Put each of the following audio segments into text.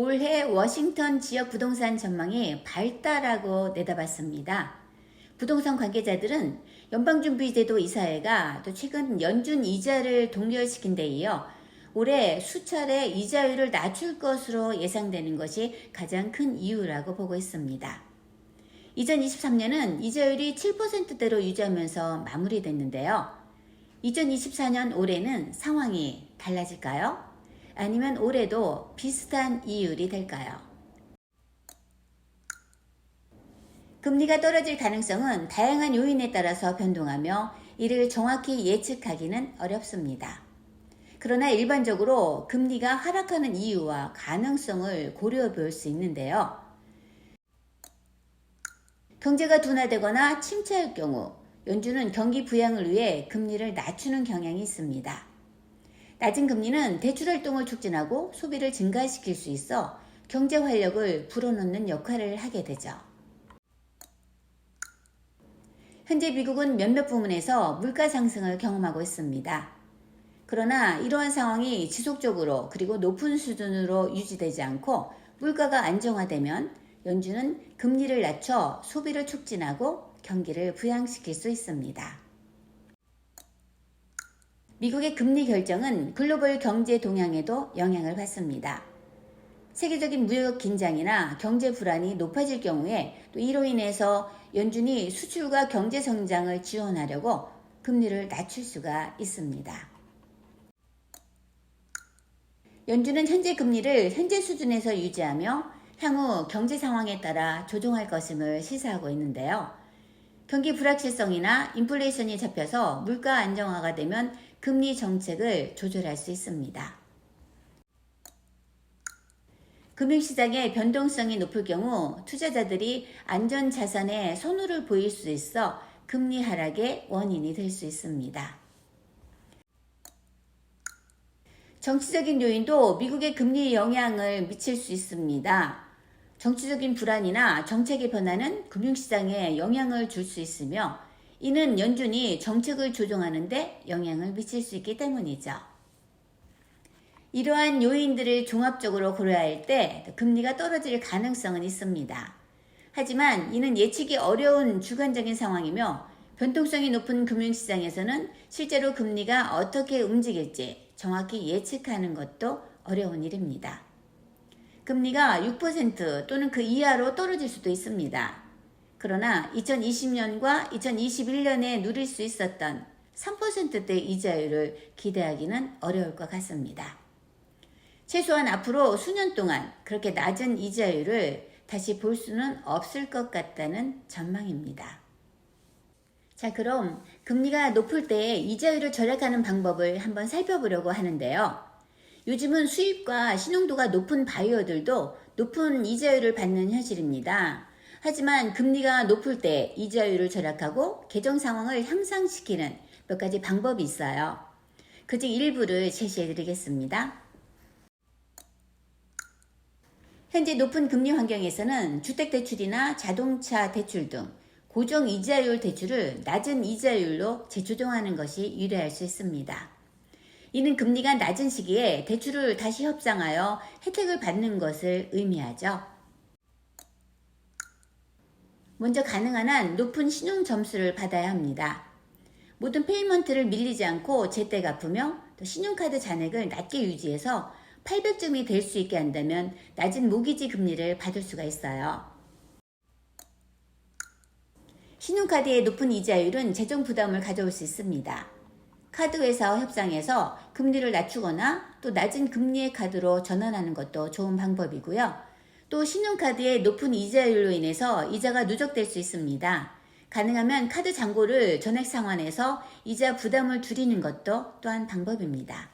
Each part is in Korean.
올해 워싱턴 지역 부동산 전망이 밝다라고 내다봤습니다. 부동산 관계자들은 연방준비제도 이사회가 또 최근 연준 이자를 동결시킨 데 이어 올해 수차례 이자율을 낮출 것으로 예상되는 것이 가장 큰 이유라고 보고 있습니다. 2023년은 이자율이 7%대로 유지하면서 마무리됐는데요. 2024년 올해는 상황이 달라질까요? 아니면 올해도 비슷한 이율이 될까요? 금리가 떨어질 가능성은 다양한 요인에 따라서 변동하며 이를 정확히 예측하기는 어렵습니다. 그러나 일반적으로 금리가 하락하는 이유와 가능성을 고려해 볼 수 있는데요. 경제가 둔화되거나 침체할 경우 연준은 경기 부양을 위해 금리를 낮추는 경향이 있습니다. 낮은 금리는 대출 활동을 촉진하고 소비를 증가시킬 수 있어 경제 활력을 불어넣는 역할을 하게 되죠. 현재 미국은 몇몇 부문에서 물가 상승을 경험하고 있습니다. 그러나 이러한 상황이 지속적으로 그리고 높은 수준으로 유지되지 않고 물가가 안정화되면 연준은 금리를 낮춰 소비를 촉진하고 경기를 부양시킬 수 있습니다. 미국의 금리 결정은 글로벌 경제 동향에도 영향을 받습니다. 세계적인 무역 긴장이나 경제 불안이 높아질 경우에 또 이로 인해서 연준이 수출과 경제 성장을 지원하려고 금리를 낮출 수가 있습니다. 연준은 현재 금리를 현재 수준에서 유지하며 향후 경제 상황에 따라 조정할 것임을 시사하고 있는데요. 경기 불확실성이나 인플레이션이 잡혀서 물가 안정화가 되면 금리 정책을 조절할 수 있습니다. 금융시장의 변동성이 높을 경우 투자자들이 안전자산에 선호를 보일 수 있어 금리 하락의 원인이 될 수 있습니다. 정치적인 요인도 미국의 금리에 영향을 미칠 수 있습니다. 정치적인 불안이나 정책의 변화는 금융시장에 영향을 줄 수 있으며 이는 연준이 정책을 조정하는 데 영향을 미칠 수 있기 때문이죠. 이러한 요인들을 종합적으로 고려할 때 금리가 떨어질 가능성은 있습니다. 하지만 이는 예측이 어려운 주관적인 상황이며 변동성이 높은 금융시장에서는 실제로 금리가 어떻게 움직일지 정확히 예측하는 것도 어려운 일입니다. 금리가 6% 또는 그 이하로 떨어질 수도 있습니다. 그러나 2020년과 2021년에 누릴 수 있었던 3%대 이자율을 기대하기는 어려울 것 같습니다. 최소한 앞으로 수년 동안 그렇게 낮은 이자율을 다시 볼 수는 없을 것 같다는 전망입니다. 자, 그럼 금리가 높을 때 이자율을 절약하는 방법을 한번 살펴보려고 하는데요. 요즘은 수입과 신용도가 높은 바이어들도 높은 이자율을 받는 현실입니다. 하지만 금리가 높을 때 이자율을 절약하고 계정 상황을 향상시키는 몇 가지 방법이 있어요. 그중 일부를 제시해 드리겠습니다. 현재 높은 금리 환경에서는 주택대출이나 자동차 대출 등 고정 이자율 대출을 낮은 이자율로 재조정하는 것이 유리할 수 있습니다. 이는 금리가 낮은 시기에 대출을 다시 협상하여 혜택을 받는 것을 의미하죠. 먼저 가능한 한 높은 신용 점수를 받아야 합니다. 모든 페이먼트를 밀리지 않고 제때 갚으며 또 신용카드 잔액을 낮게 유지해서 800점이 될 수 있게 한다면 낮은 모기지 금리를 받을 수가 있어요. 신용카드의 높은 이자율은 재정 부담을 가져올 수 있습니다. 카드회사와 협상해서 금리를 낮추거나 또 낮은 금리의 카드로 전환하는 것도 좋은 방법이고요. 또 신용카드의 높은 이자율로 인해서 이자가 누적될 수 있습니다. 가능하면 카드 잔고를 전액 상환해서 이자 부담을 줄이는 것도 또한 방법입니다.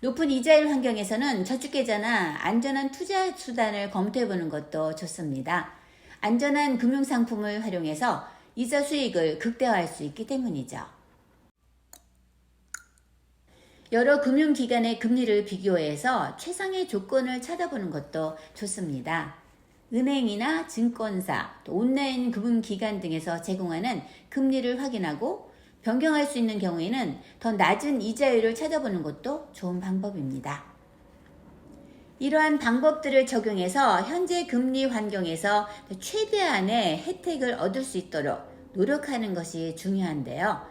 높은 이자율 환경에서는 저축계좌나 안전한 투자 수단을 검토해보는 것도 좋습니다. 안전한 금융상품을 활용해서 이자 수익을 극대화할 수 있기 때문이죠. 여러 금융기관의 금리를 비교해서 최상의 조건을 찾아보는 것도 좋습니다. 은행이나 증권사, 또 온라인 금융기관 등에서 제공하는 금리를 확인하고 변경할 수 있는 경우에는 더 낮은 이자율을 찾아보는 것도 좋은 방법입니다. 이러한 방법들을 적용해서 현재 금리 환경에서 최대한의 혜택을 얻을 수 있도록 노력하는 것이 중요한데요.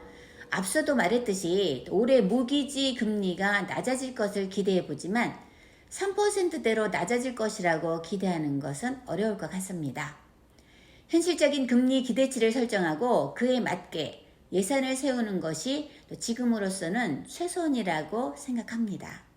앞서도 말했듯이 올해 모기지 금리가 낮아질 것을 기대해 보지만 3%대로 낮아질 것이라고 기대하는 것은 어려울 것 같습니다. 현실적인 금리 기대치를 설정하고 그에 맞게 예산을 세우는 것이 지금으로서는 최선이라고 생각합니다.